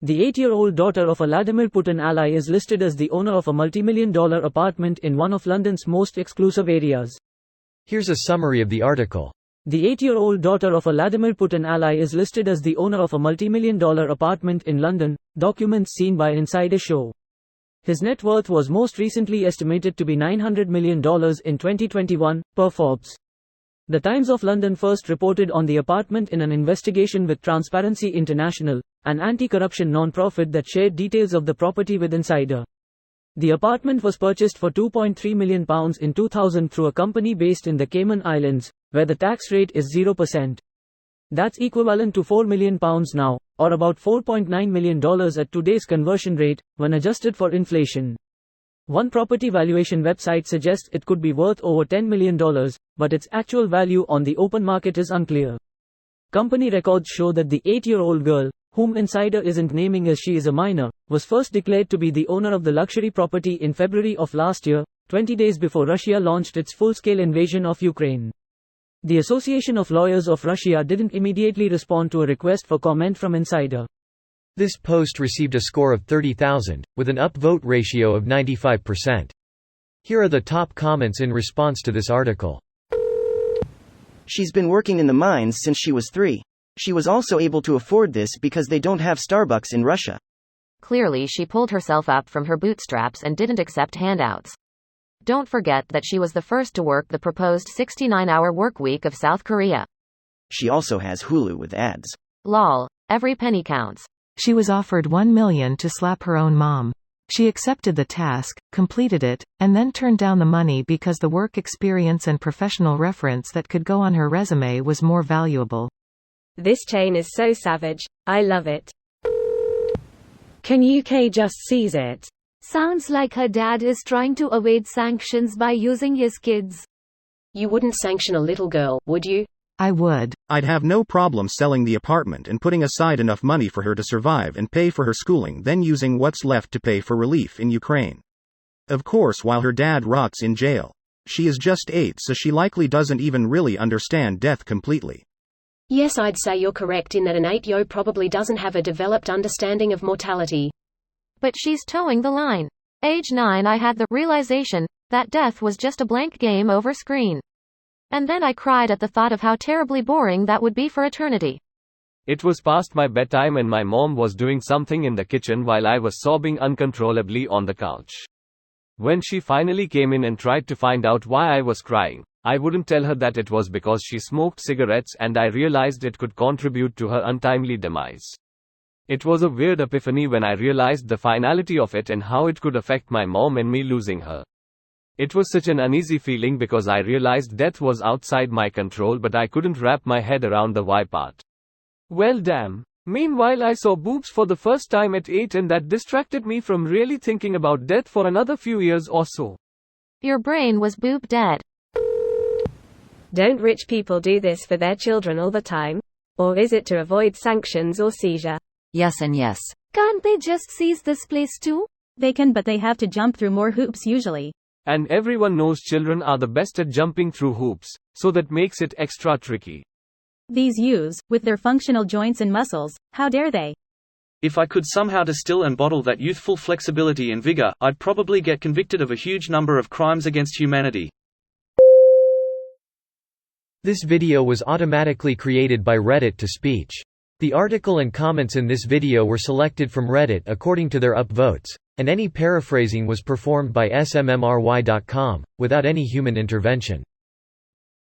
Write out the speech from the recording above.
The 8-year-old daughter of a Vladimir Putin ally is listed as the owner of a multimillion-dollar apartment in one of London's most exclusive areas. Here's a summary of the article. The 8-year-old daughter of a Vladimir Putin ally is listed as the owner of a multimillion-dollar apartment in London, documents seen by Insider show. His net worth was most recently estimated to be $900 million in 2021, per Forbes. The Times of London first reported on the apartment in an investigation with Transparency International, an anti-corruption non-profit that shared details of the property with Insider. The apartment was purchased for £2.3 million in 2000 through a company based in the Cayman Islands, where the tax rate is 0%. That's equivalent to £4 million now, or about $4.9 million at today's conversion rate, when adjusted for inflation. One property valuation website suggests it could be worth over $10 million, but its actual value on the open market is unclear. Company records show that the 8-year-old girl, whom Insider isn't naming as she is a minor, was first declared to be the owner of the luxury property in February of last year, 20 days before Russia launched its full-scale invasion of Ukraine. The Association of Lawyers of Russia didn't immediately respond to a request for comment from Insider. This post received a score of 30,000, with an upvote ratio of 95%. Here are the top comments in response to this article. She's been working in the mines since she was 3. She was also able to afford this because they don't have Starbucks in Russia. Clearly she pulled herself up from her bootstraps and didn't accept handouts. Don't forget that she was the first to work the proposed 69-hour workweek of South Korea. She also has Hulu with ads. Lol, every penny counts. She was offered $1 million to slap her own mom. She accepted the task, completed it, and then turned down the money because the work experience and professional reference that could go on her resume was more valuable. This chain is so savage, I love it. Can UK just seize it? Sounds like her dad is trying to evade sanctions by using his kids. You wouldn't sanction a little girl, would you? I would. I'd have no problem selling the apartment and putting aside enough money for her to survive and pay for her schooling, then using what's left to pay for relief in Ukraine. Of course, while her dad rots in jail. She is just 8, so she likely doesn't even really understand death completely. Yes, I'd say you're correct in that an 8-year-old probably doesn't have a developed understanding of mortality. But she's towing the line. Age 9 I had the realization that death was just a blank game over screen. And then I cried at the thought of how terribly boring that would be for eternity. It was past my bedtime and my mom was doing something in the kitchen while I was sobbing uncontrollably on the couch. When she finally came in and tried to find out why I was crying, I wouldn't tell her that it was because she smoked cigarettes, and I realized it could contribute to her untimely demise. It was a weird epiphany when I realized the finality of it and how it could affect my mom and me losing her. It was such an uneasy feeling because I realized death was outside my control, but I couldn't wrap my head around the why part. Well damn. Meanwhile I saw boobs for the first time at 8 and that distracted me from really thinking about death for another few years or so. Your brain was boob dead. Don't rich people do this for their children all the time? Or is it to avoid sanctions or seizure? Yes and yes. Can't they just seize this place too? They can, but they have to jump through more hoops usually. And everyone knows children are the best at jumping through hoops, so that makes it extra tricky. These youths, with their functional joints and muscles, how dare they? If I could somehow distill and bottle that youthful flexibility and vigor, I'd probably get convicted of a huge number of crimes against humanity. This video was automatically created by Reddit to speech. The article and comments in this video were selected from Reddit according to their upvotes, and any paraphrasing was performed by smmry.com, without any human intervention.